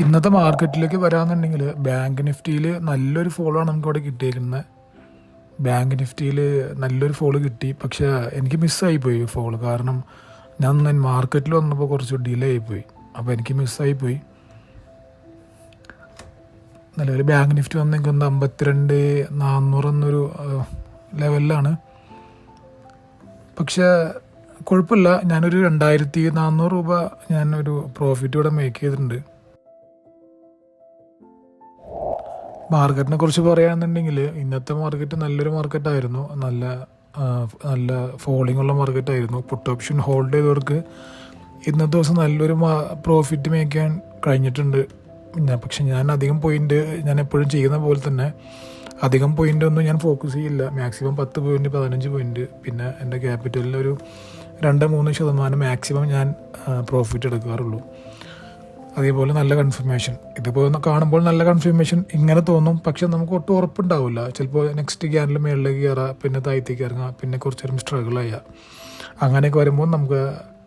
ഇന്നത്തെ മാർക്കറ്റിലേക്ക് വരാമെന്നുണ്ടെങ്കിൽ ബാങ്ക് നിഫ്റ്റിയിൽ നല്ലൊരു ഫോളാണ് നമുക്കിവിടെ കിട്ടിയിരിക്കുന്നത്. ബാങ്ക് നിഫ്റ്റിയിൽ നല്ലൊരു ഫോള് കിട്ടി, പക്ഷേ എനിക്ക് മിസ്സായിപ്പോയി ഫോള്. കാരണം ഞാൻ മാർക്കറ്റിൽ വന്നപ്പോൾ കുറച്ച് ഡിലേ ആയിപ്പോയി, അപ്പോൾ എനിക്ക് മിസ്സായിപ്പോയി. നിലവിൽ ബാങ്ക് നിഫ്റ്റി വന്നിരിക്കുന്നത് 52,400 എന്നൊരു ലെവലിലാണ്. പക്ഷേ കുഴപ്പമില്ല, ഞാനൊരു 2,400 രൂപ ഞാനൊരു പ്രോഫിറ്റ് ഇവിടെ മേക്ക് ചെയ്തിട്ടുണ്ട്. മാർക്കറ്റിനെ കുറിച്ച് പറയുകയാണെന്നുണ്ടെങ്കിൽ ഇന്നത്തെ മാർക്കറ്റ് നല്ലൊരു മാർക്കറ്റായിരുന്നു. നല്ല ഫോളിംഗ് ഉള്ള മാർക്കറ്റായിരുന്നു. പുട്ട് ഓപ്ഷൻ ഹോൾഡ് ചെയ്തവർക്ക് ഇന്നത്തെ ദിവസം നല്ലൊരു പ്രോഫിറ്റ് മേക്ക് ചെയ്യാൻ കഴിഞ്ഞിട്ടുണ്ട്. പക്ഷെ ഞാൻ എപ്പോഴും ചെയ്യുന്ന പോലെ തന്നെ അധികം പോയിൻ്റൊന്നും ഞാൻ ഫോക്കസ് ചെയ്യില്ല. മാക്സിമം 10 പോയിൻ്റ് 15 പോയിൻ്റ്, പിന്നെ എൻ്റെ ക്യാപിറ്റലിൽ ഒരു 2-3% മാക്സിമം ഞാൻ പ്രോഫിറ്റ് എടുക്കാറുള്ളൂ. അതേപോലെ നല്ല കൺഫർമേഷൻ, ഇതിപ്പോൾ കാണുമ്പോൾ നല്ല കൺഫർമേഷൻ ഇങ്ങനെ തോന്നും, പക്ഷെ നമുക്ക് ഒട്ടും ഉറപ്പുണ്ടാവില്ല. ചിലപ്പോൾ നെക്സ്റ്റ് ക്യാനിൽ മേളിലേക്ക് കയറാം, പിന്നെ താഴത്തേക്ക് ഇറങ്ങാം, പിന്നെ കുറച്ച് നേരം സ്ട്രഗിൾ ചെയ്യാം. അങ്ങനെയൊക്കെ വരുമ്പോൾ നമുക്ക്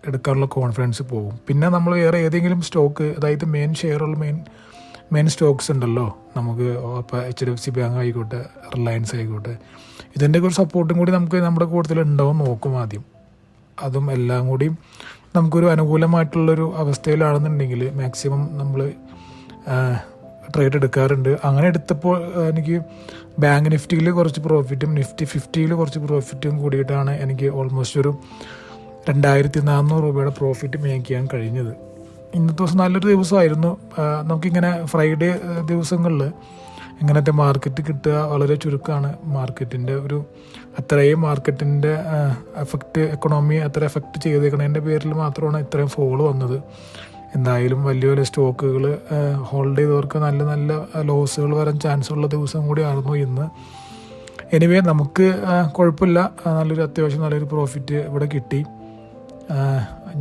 എടുക്കാനുള്ള കോൺഫിഡൻസ് പോകും. പിന്നെ നമ്മൾ വേറെ ഏതെങ്കിലും സ്റ്റോക്ക്, അതായത് മെയിൻ ഷെയറുള്ള മെയിൻ സ്റ്റോക്സ് ഉണ്ടല്ലോ, നമുക്ക് ഇപ്പോൾ HDFC ബാങ്ക് ആയിക്കോട്ടെ, റിലയൻസ് ആയിക്കോട്ടെ, ഇതിൻ്റെ ഒരു സപ്പോർട്ടും കൂടി നമുക്ക് നമ്മുടെ കൂട്ടത്തിൽ ഉണ്ടാവും നോക്കും ആദ്യം. അതും എല്ലാം കൂടിയും നമുക്കൊരു അനുകൂലമായിട്ടുള്ളൊരു അവസ്ഥയിലാണെന്നുണ്ടെങ്കിൽ മാക്സിമം നമ്മൾ ട്രേഡ് എടുക്കാറുണ്ട്. അങ്ങനെ എടുത്തപ്പോൾ എനിക്ക് ബാങ്ക് നിഫ്റ്റിയിൽ കുറച്ച് പ്രോഫിറ്റും Nifty 50യിൽ കുറച്ച് പ്രോഫിറ്റും കൂടിയിട്ടാണ് എനിക്ക് ഓൾമോസ്റ്റ് ഒരു 2,400 രൂപയുടെ പ്രോഫിറ്റ് മേക്ക് ചെയ്യാൻ കഴിഞ്ഞത്. ഇന്നത്തെ ദിവസം നല്ലൊരു ദിവസമായിരുന്നു. നമുക്കിങ്ങനെ ഫ്രൈഡേ ദിവസങ്ങളിൽ ഇങ്ങനത്തെ മാർക്കറ്റ് കിട്ടുക വളരെ ചുരുക്കമാണ്. മാർക്കറ്റിൻ്റെ അത്രയും മാർക്കറ്റിൻ്റെ എക്കണോമിയെ അത്ര എഫക്റ്റ് ചെയ്തേക്കുന്നതിൻ്റെ പേരിൽ മാത്രമാണ് ഇത്രയും ഫോള് വന്നത്. എന്തായാലും വലിയ വലിയ സ്റ്റോക്കുകൾ ഹോൾഡ് ചെയ്തവർക്ക് നല്ല ലോസുകൾ വരാൻ ചാൻസ് ഉള്ള ദിവസം കൂടിയായിരുന്നു ഇന്ന്. എനിവേ നമുക്ക് കുഴപ്പമില്ല, അത്യാവശ്യം നല്ലൊരു പ്രോഫിറ്റ് ഇവിടെ കിട്ടി.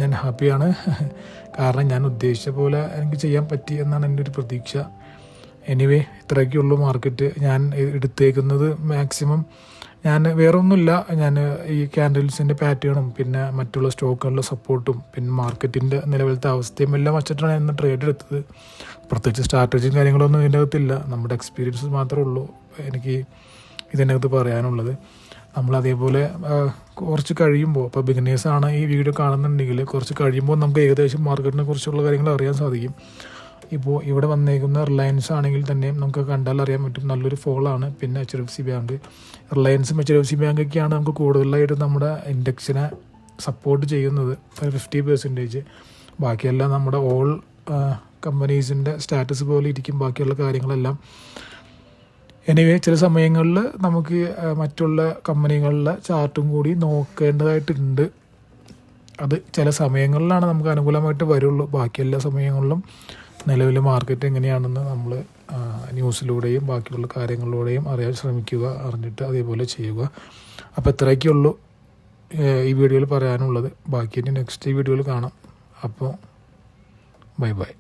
ഞാൻ ഹാപ്പിയാണ്, കാരണം ഞാൻ ഉദ്ദേശിച്ച പോലെ എനിക്ക് ചെയ്യാൻ പറ്റി എന്നാണ് എൻ്റെ ഒരു പ്രതീക്ഷ. എനിവേ ഇത്രയൊക്കെയുള്ളൂ മാർക്കറ്റ്. ഞാൻ എടുത്തേക്കുന്നത് മാക്സിമം ഞാൻ വേറെ ഒന്നുമില്ല, ഞാൻ ഈ ക്യാൻഡിൽസിൻ്റെ പാറ്റേണും പിന്നെ മറ്റുള്ള സ്റ്റോക്കുകളുടെ സപ്പോർട്ടും പിന്നെ മാർക്കറ്റിൻ്റെ നിലവിലത്തെ അവസ്ഥയും എല്ലാം വച്ചിട്ടാണ് ഇന്ന് ട്രേഡ് എടുത്തത്. പ്രത്യേകിച്ച് സ്ട്രാറ്റജിയും കാര്യങ്ങളൊന്നും ഇതിൻ്റെ അകത്തില്ല, നമ്മുടെ എക്സ്പീരിയൻസ് മാത്രമേ ഉള്ളൂ എനിക്ക് ഇതിൻ്റെ അകത്ത് പറയാനുള്ളത്. നമ്മളതേപോലെ കുറച്ച് കഴിയുമ്പോൾ, ഇപ്പോൾ ബിഗിനേഴ്സാണ് ഈ വീഡിയോ കാണുന്നുണ്ടെങ്കിൽ കുറച്ച് കഴിയുമ്പോൾ നമുക്ക് ഏകദേശം മാർക്കറ്റിനെ കുറിച്ചുള്ള കാര്യങ്ങൾ അറിയാൻ സാധിക്കും. ഇപ്പോൾ ഇവിടെ വന്നേക്കുന്ന റിലയൻസ് ആണെങ്കിൽ തന്നെയും നമുക്ക് കണ്ടാൽ അറിയാൻ പറ്റും, നല്ലൊരു ഫോളാണ്. പിന്നെ HDFC ബാങ്ക്, റിലയൻസും HDFC ബാങ്കൊക്കെയാണ് നമുക്ക് കൂടുതലായിട്ട് നമ്മുടെ ഇൻഡെക്സിനെ സപ്പോർട്ട് ചെയ്യുന്നത് 50%. ബാക്കിയെല്ലാം നമ്മുടെ ഓൾ കമ്പനീസിൻ്റെ സ്റ്റാറ്റസ് പോലെ ഇരിക്കും ബാക്കിയുള്ള കാര്യങ്ങളെല്ലാം. എനിവേ ചില സമയങ്ങളിൽ നമുക്ക് മറ്റുള്ള കമ്പനികളിലെ ചാർട്ടും കൂടി നോക്കേണ്ടതായിട്ടുണ്ട്. അത് ചില സമയങ്ങളിലാണ് നമുക്ക് അനുകൂലമായിട്ട് വരുള്ളൂ. ബാക്കി എല്ലാ സമയങ്ങളിലും നിലവിലെ മാർക്കറ്റ് എങ്ങനെയാണെന്ന് നമ്മൾ ന്യൂസിലൂടെയും ബാക്കിയുള്ള കാര്യങ്ങളിലൂടെയും അറിയാൻ ശ്രമിക്കുക, അറിഞ്ഞിട്ട് അതേപോലെ ചെയ്യുക. അപ്പോൾ ഇത്രയൊക്കെയുള്ളൂ ഈ വീഡിയോയിൽ പറയാനുള്ളത്. ബാക്കി നെക്സ്റ്റ് വീഡിയോയിൽ കാണാം. അപ്പോൾ ബൈ.